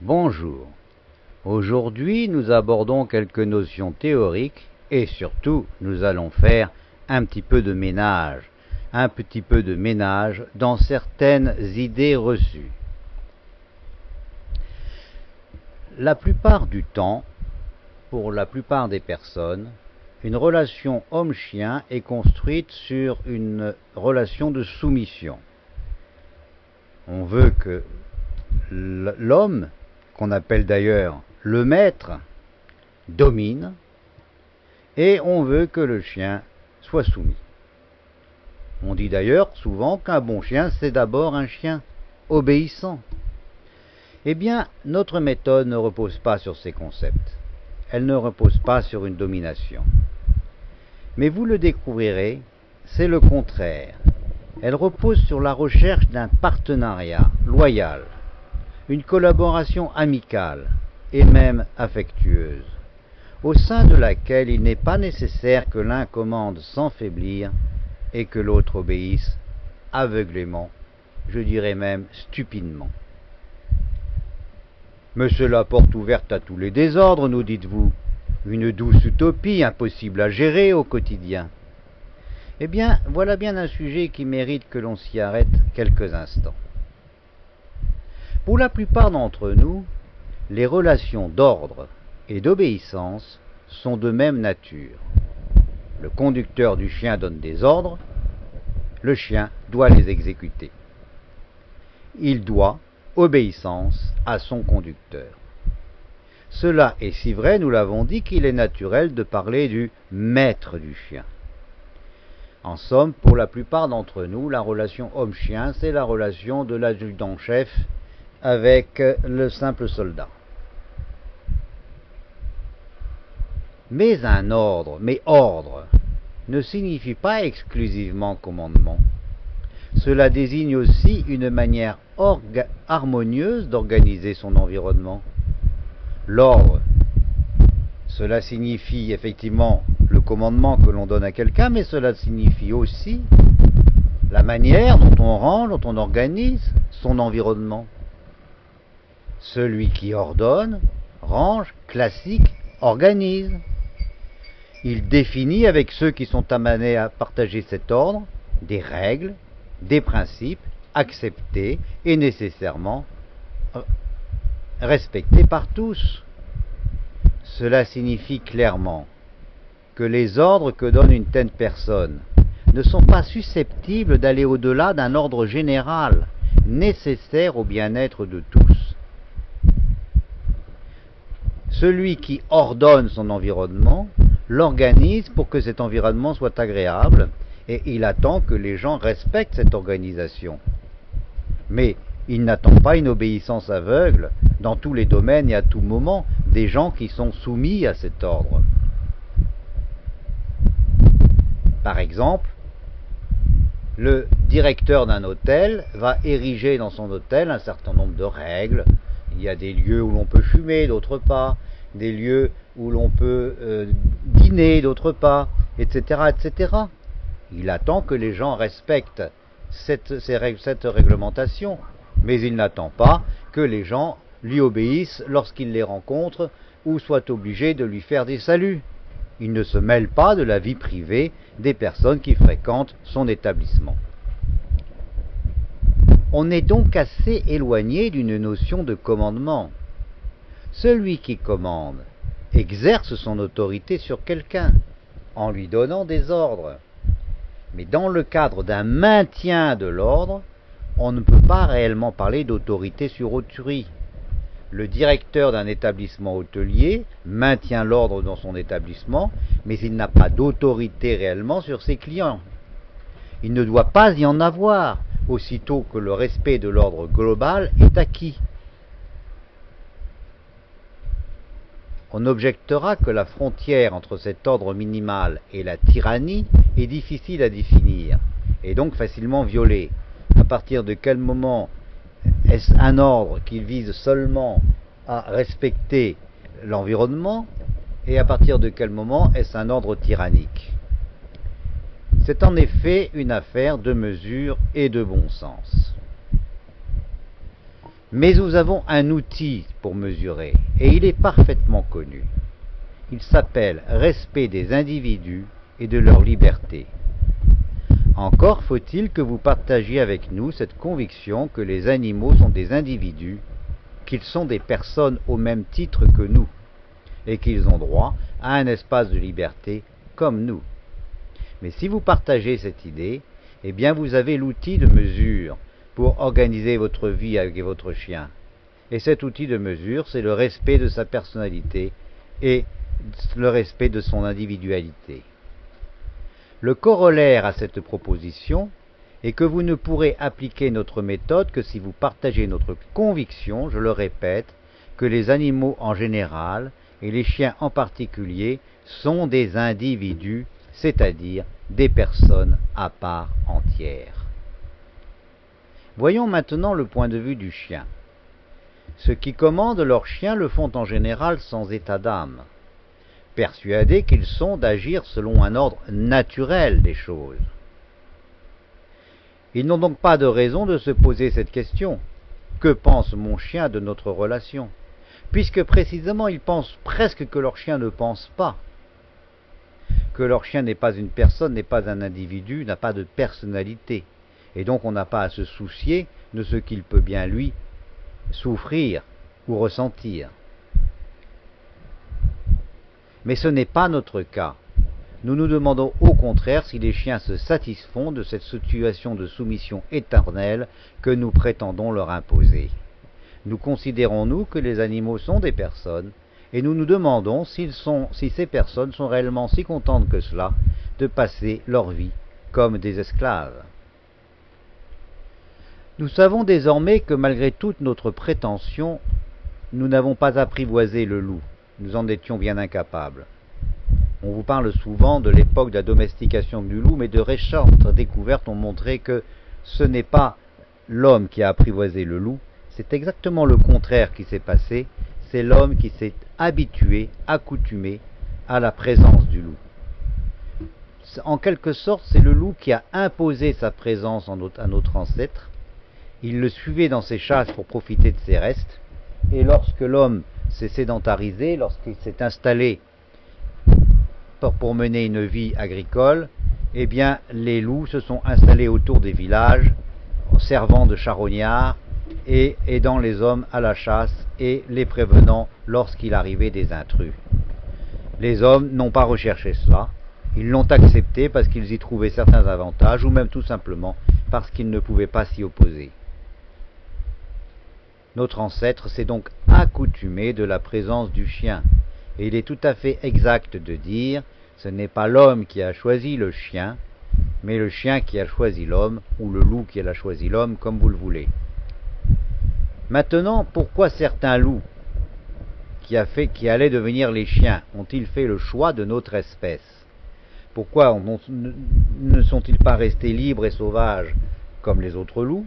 Bonjour. Aujourd'hui, nous abordons quelques notions théoriques et surtout, nous allons faire un petit peu de ménage dans certaines idées reçues. La plupart du temps, pour la plupart des personnes, une relation homme-chien est construite sur une relation de soumission. On veut que l'homme, qu'on appelle d'ailleurs le maître, domine, et on veut que le chien soit soumis. On dit d'ailleurs souvent qu'un bon chien, c'est d'abord un chien obéissant. Eh bien, notre méthode ne repose pas sur ces concepts. Elle ne repose pas sur une domination. Mais vous le découvrirez, c'est le contraire. Elle repose sur la recherche d'un partenariat loyal, une collaboration amicale et même affectueuse, au sein de laquelle il n'est pas nécessaire que l'un commande sans faiblir et que l'autre obéisse aveuglément, je dirais même stupidement. Mais c'est la porte ouverte à tous les désordres, nous dites-vous, une douce utopie impossible à gérer au quotidien. Eh bien, voilà bien un sujet qui mérite que l'on s'y arrête quelques instants. Pour la plupart d'entre nous, les relations d'ordre et d'obéissance sont de même nature. Le conducteur du chien donne des ordres, le chien doit les exécuter. Il doit obéissance à son conducteur. Cela est si vrai, nous l'avons dit, qu'il est naturel de parler du maître du chien. En somme, pour la plupart d'entre nous, la relation homme-chien, c'est la relation de l'adjudant-chef avec le simple soldat. Mais ordre ne signifie pas exclusivement commandement. Cela désigne aussi une manière harmonieuse d'organiser son environnement. L'ordre, cela signifie effectivement le commandement que l'on donne à quelqu'un, mais cela signifie aussi la manière dont on range, dont on organise son environnement. Celui qui ordonne, range, classique, organise. Il définit avec ceux qui sont amenés à partager cet ordre des règles, des principes acceptés et nécessairement respectés par tous. Cela signifie clairement que les ordres que donne une telle personne ne sont pas susceptibles d'aller au-delà d'un ordre général, nécessaire au bien-être de tous. Celui qui ordonne son environnement l'organise pour que cet environnement soit agréable et il attend que les gens respectent cette organisation. Mais il n'attend pas une obéissance aveugle dans tous les domaines et à tout moment des gens qui sont soumis à cet ordre. Par exemple, le directeur d'un hôtel va ériger dans son hôtel un certain nombre de règles. Il y a des lieux où l'on peut fumer, d'autres pas, des lieux où l'on peut dîner, d'autres pas, etc., etc. Il attend que les gens respectent cette réglementation, mais il n'attend pas que les gens lui obéissent lorsqu'il les rencontre ou soient obligés de lui faire des saluts. Il ne se mêle pas de la vie privée des personnes qui fréquentent son établissement. On est donc assez éloigné d'une notion de commandement. Celui qui commande exerce son autorité sur quelqu'un en lui donnant des ordres. Mais dans le cadre d'un maintien de l'ordre, on ne peut pas réellement parler d'autorité sur autrui. Le directeur d'un établissement hôtelier maintient l'ordre dans son établissement, mais il n'a pas d'autorité réellement sur ses clients. Il ne doit pas y en avoir, aussitôt que le respect de l'ordre global est acquis. On objectera que la frontière entre cet ordre minimal et la tyrannie est difficile à définir, et donc facilement violée. À partir de quel moment est-ce un ordre qui vise seulement à respecter l'environnement, et à partir de quel moment est-ce un ordre tyrannique? C'est en effet une affaire de mesure et de bon sens. Mais nous avons un outil pour mesurer, et il est parfaitement connu. Il s'appelle respect des individus et de leur liberté. Encore faut-il que vous partagiez avec nous cette conviction que les animaux sont des individus, qu'ils sont des personnes au même titre que nous, et qu'ils ont droit à un espace de liberté comme nous. Mais si vous partagez cette idée, eh bien vous avez l'outil de mesure pour organiser votre vie avec votre chien. Et cet outil de mesure, c'est le respect de sa personnalité et le respect de son individualité. Le corollaire à cette proposition est que vous ne pourrez appliquer notre méthode que si vous partagez notre conviction, je le répète, que les animaux en général et les chiens en particulier sont des individus, c'est-à-dire des personnes à part entière. Voyons maintenant le point de vue du chien. Ceux qui commandent leurs chiens le font en général sans état d'âme, persuadés qu'ils sont d'agir selon un ordre naturel des choses. Ils n'ont donc pas de raison de se poser cette question. Que pense mon chien de notre relation? Puisque précisément ils pensent presque que leur chien ne pense pas. Que leur chien n'est pas une personne, n'est pas un individu, n'a pas de personnalité. Et donc on n'a pas à se soucier de ce qu'il peut bien lui souffrir ou ressentir. Mais ce n'est pas notre cas. Nous nous demandons au contraire si les chiens se satisfont de cette situation de soumission éternelle que nous prétendons leur imposer. Nous considérons, nous, que les animaux sont des personnes, et nous nous demandons si ces personnes sont réellement si contentes que cela de passer leur vie comme des esclaves. Nous savons désormais que malgré toute notre prétention, nous n'avons pas apprivoisé le loup. Nous en étions bien incapables. On vous parle souvent de l'époque de la domestication du loup, mais de récentes découvertes ont montré que ce n'est pas l'homme qui a apprivoisé le loup, c'est exactement le contraire qui s'est passé, c'est l'homme qui s'est habitué, accoutumé à la présence du loup. En quelque sorte, c'est le loup qui a imposé sa présence à notre ancêtre. Il le suivait dans ses chasses pour profiter de ses restes, et lorsque l'homme s'est sédentarisé, lorsqu'il s'est installé pour mener une vie agricole, eh bien les loups se sont installés autour des villages, servant de charognards et aidant les hommes à la chasse et les prévenant lorsqu'il arrivait des intrus. Les hommes n'ont pas recherché cela, ils l'ont accepté parce qu'ils y trouvaient certains avantages ou même tout simplement parce qu'ils ne pouvaient pas s'y opposer. Notre ancêtre s'est donc accoutumé de la présence du chien, et il est tout à fait exact de dire ce n'est pas l'homme qui a choisi le chien, mais le chien qui a choisi l'homme, ou le loup qui a choisi l'homme, comme vous le voulez. Maintenant, pourquoi certains loups qui allaient devenir les chiens ont-ils fait le choix de notre espèce? Pourquoi ne sont-ils pas restés libres et sauvages comme les autres loups?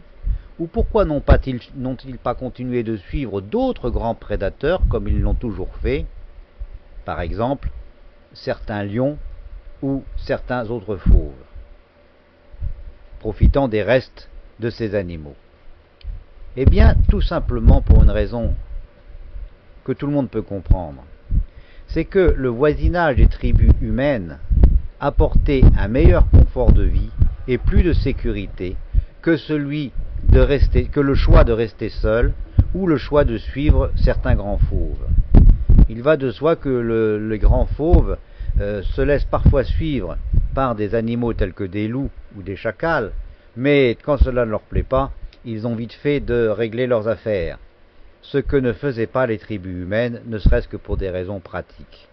Ou pourquoi n'ont-ils pas continué de suivre d'autres grands prédateurs comme ils l'ont toujours fait? Par exemple, certains lions ou certains autres fauves, profitant des restes de ces animaux. Eh bien, tout simplement pour une raison que tout le monde peut comprendre. C'est que le voisinage des tribus humaines apportait un meilleur confort de vie et plus de sécurité que le choix de rester seul ou le choix de suivre certains grands fauves. Il va de soi que les grands fauves se laissent parfois suivre par des animaux tels que des loups ou des chacals, mais quand cela ne leur plaît pas, ils ont vite fait de régler leurs affaires, ce que ne faisaient pas les tribus humaines, ne serait-ce que pour des raisons pratiques.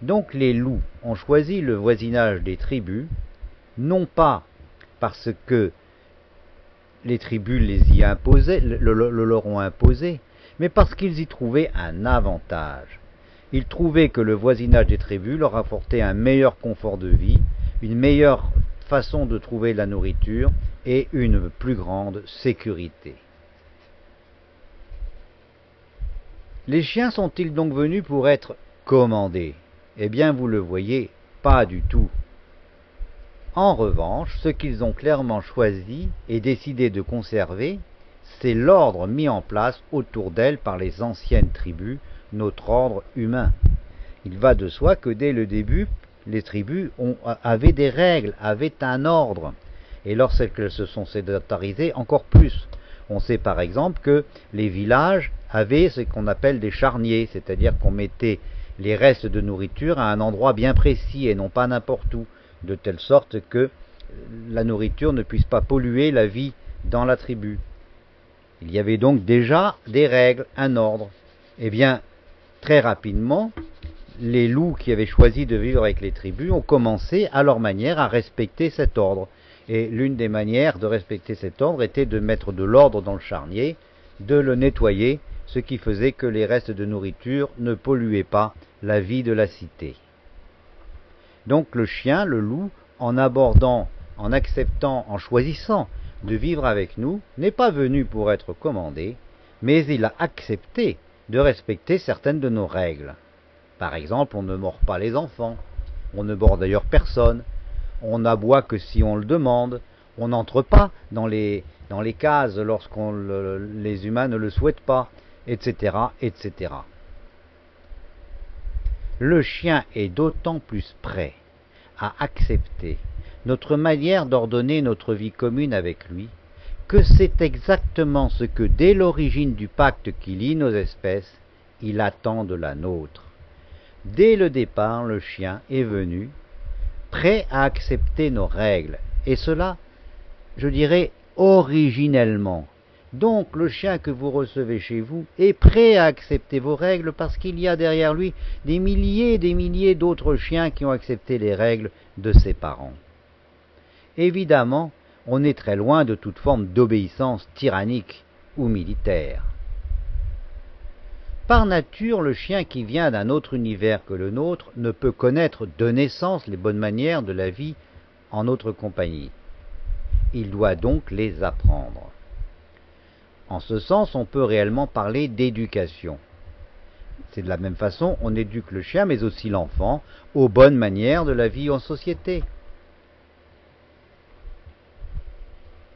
Donc les loups ont choisi le voisinage des tribus, non pas parce que les tribus leur ont imposé, mais parce qu'ils y trouvaient un avantage. Ils trouvaient que le voisinage des tribus leur apportait un meilleur confort de vie, une meilleure façon de trouver de la nourriture et une plus grande sécurité. Les chiens sont-ils donc venus pour être commandés? Eh bien, vous le voyez, pas du tout. En revanche, ce qu'ils ont clairement choisi et décidé de conserver, c'est l'ordre mis en place autour d'elle par les anciennes tribus, notre ordre humain. Il va de soi que dès le début, les tribus avaient des règles, avaient un ordre. Et lorsqu'elles se sont sédentarisées, encore plus. On sait par exemple que les villages avaient ce qu'on appelle des charniers, c'est-à-dire qu'on mettait les restes de nourriture à un endroit bien précis et non pas n'importe où, de telle sorte que la nourriture ne puisse pas polluer la vie dans la tribu. Il y avait donc déjà des règles, un ordre. Eh bien, très rapidement, les loups qui avaient choisi de vivre avec les tribus ont commencé à leur manière à respecter cet ordre. Et l'une des manières de respecter cet ordre était de mettre de l'ordre dans le charnier, de le nettoyer, ce qui faisait que les restes de nourriture ne polluaient pas la vie de la cité. Donc le chien, le loup, en abordant, en acceptant, en choisissant de vivre avec nous, n'est pas venu pour être commandé, mais il a accepté de respecter certaines de nos règles. Par exemple, on ne mord pas les enfants, on ne mord d'ailleurs personne, on n'aboie que si on le demande, on n'entre pas dans les cases les humains ne le souhaitent pas, etc., etc. Le chien est d'autant plus prêt à accepter notre manière d'ordonner notre vie commune avec lui, que c'est exactement ce que, dès l'origine du pacte qui lie nos espèces, il attend de la nôtre. Dès le départ, le chien est venu, prêt à accepter nos règles, et cela, je dirais, originellement. Donc le chien que vous recevez chez vous est prêt à accepter vos règles parce qu'il y a derrière lui des milliers d'autres chiens qui ont accepté les règles de ses parents. Évidemment, on est très loin de toute forme d'obéissance tyrannique ou militaire. Par nature, le chien qui vient d'un autre univers que le nôtre ne peut connaître de naissance les bonnes manières de la vie en notre compagnie. Il doit donc les apprendre. En ce sens, on peut réellement parler d'éducation. C'est de la même façon, on éduque le chien, mais aussi l'enfant, aux bonnes manières de la vie en société.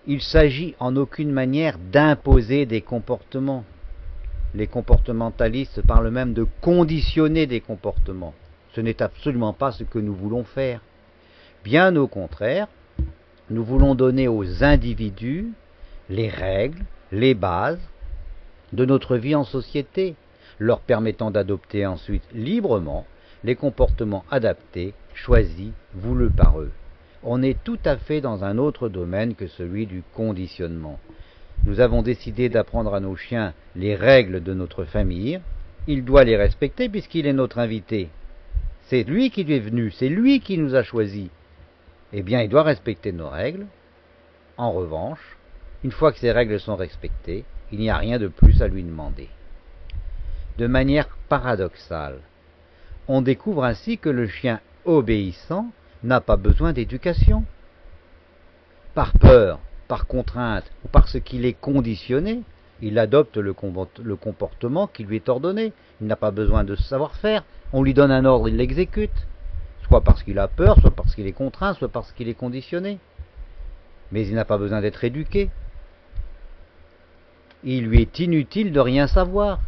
Il s'agit en aucune manière d'imposer des comportements. Les comportementalistes parlent même de conditionner des comportements. Ce n'est absolument pas ce que nous voulons faire. Bien au contraire, nous voulons donner aux individus les règles, les bases de notre vie en société, leur permettant d'adopter ensuite librement les comportements adaptés, choisis, voulus par eux. On est tout à fait dans un autre domaine que celui du conditionnement. Nous avons décidé d'apprendre à nos chiens les règles de notre famille. Il doit les respecter puisqu'il est notre invité. C'est lui qui est venu, c'est lui qui nous a choisis. Eh bien, il doit respecter nos règles. En revanche, une fois que ces règles sont respectées, il n'y a rien de plus à lui demander. De manière paradoxale, on découvre ainsi que le chien obéissant n'a pas besoin d'éducation. Par peur, par contrainte ou parce qu'il est conditionné, il adopte le comportement qui lui est ordonné. Il n'a pas besoin de savoir-faire. On lui donne un ordre, il l'exécute. Soit parce qu'il a peur, soit parce qu'il est contraint, soit parce qu'il est conditionné. Mais il n'a pas besoin d'être éduqué. Il lui est inutile de rien savoir.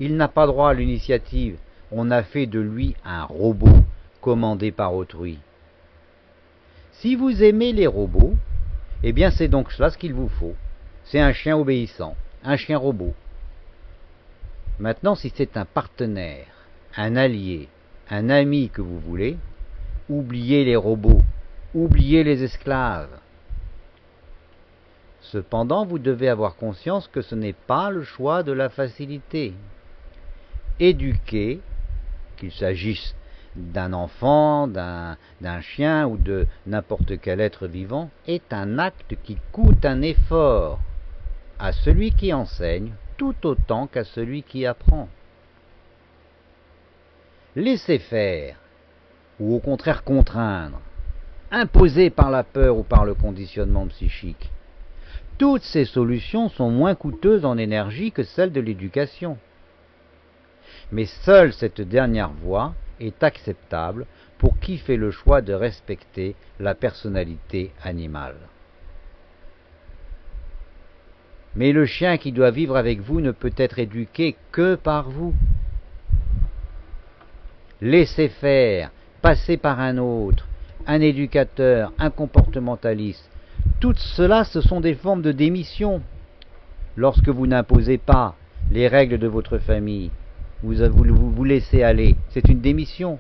Il n'a pas droit à l'initiative. On a fait de lui un robot commandé par autrui. Si vous aimez les robots, eh bien c'est donc cela ce qu'il vous faut. C'est un chien obéissant, un chien robot. Maintenant, si c'est un partenaire, un allié, un ami que vous voulez, oubliez les robots, oubliez les esclaves. Cependant, vous devez avoir conscience que ce n'est pas le choix de la facilité. Éduquer, qu'il s'agisse d'un enfant, d'un chien ou de n'importe quel être vivant, est un acte qui coûte un effort à celui qui enseigne tout autant qu'à celui qui apprend. Laisser faire, ou au contraire contraindre, imposer par la peur ou par le conditionnement psychique, toutes ces solutions sont moins coûteuses en énergie que celles de l'éducation. Mais seule cette dernière voie est acceptable pour qui fait le choix de respecter la personnalité animale. Mais le chien qui doit vivre avec vous ne peut être éduqué que par vous. Laissez faire, passer par un autre, un éducateur, un comportementaliste. Tout cela, ce sont des formes de démission. Lorsque vous n'imposez pas les règles de votre famille, vous laissez aller, c'est une démission.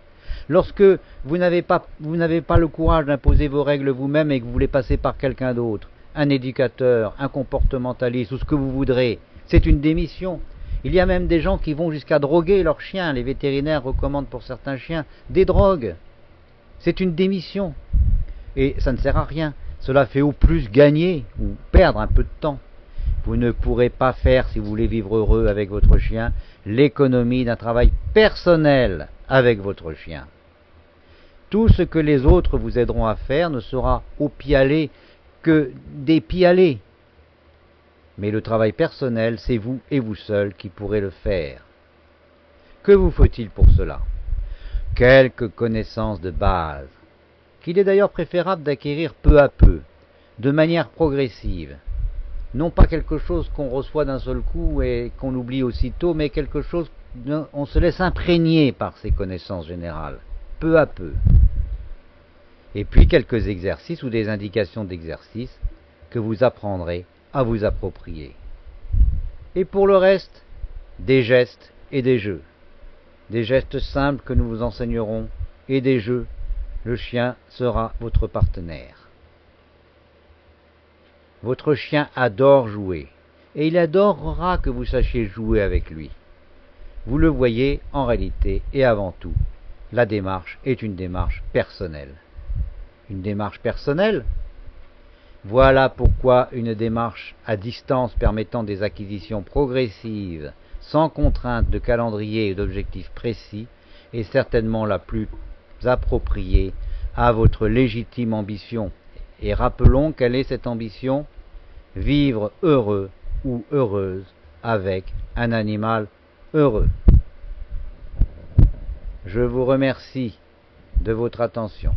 Lorsque vous n'avez pas le courage d'imposer vos règles vous-même et que vous voulez passer par quelqu'un d'autre, un éducateur, un comportementaliste ou ce que vous voudrez, c'est une démission. Il y a même des gens qui vont jusqu'à droguer leurs chiens. Les vétérinaires recommandent pour certains chiens des drogues. C'est une démission. Et ça ne sert à rien. Cela fait au plus gagner ou perdre un peu de temps. Vous ne pourrez pas faire, si vous voulez vivre heureux avec votre chien, l'économie d'un travail personnel avec votre chien. Tout ce que les autres vous aideront à faire ne sera au pis-aller que des pis-aller. Mais le travail personnel, c'est vous et vous seul qui pourrez le faire. Que vous faut-il pour cela? Quelques connaissances de base, qu'il est d'ailleurs préférable d'acquérir peu à peu, de manière progressive. Non pas quelque chose qu'on reçoit d'un seul coup et qu'on oublie aussitôt, mais quelque chose on se laisse imprégner par ces connaissances générales, peu à peu. Et puis quelques exercices ou des indications d'exercices que vous apprendrez à vous approprier. Et pour le reste, des gestes et des jeux. Des gestes simples que nous vous enseignerons et des jeux. Le chien sera votre partenaire. Votre chien adore jouer et il adorera que vous sachiez jouer avec lui. Vous le voyez, en réalité et avant tout, la démarche est une démarche personnelle. Une démarche personnelle? Voilà pourquoi une démarche à distance permettant des acquisitions progressives, sans contrainte de calendrier et d'objectifs précis, est certainement la plus appropriée à votre légitime ambition. Et rappelons quelle est cette ambition? Vivre heureux ou heureuse avec un animal heureux. Je vous remercie de votre attention.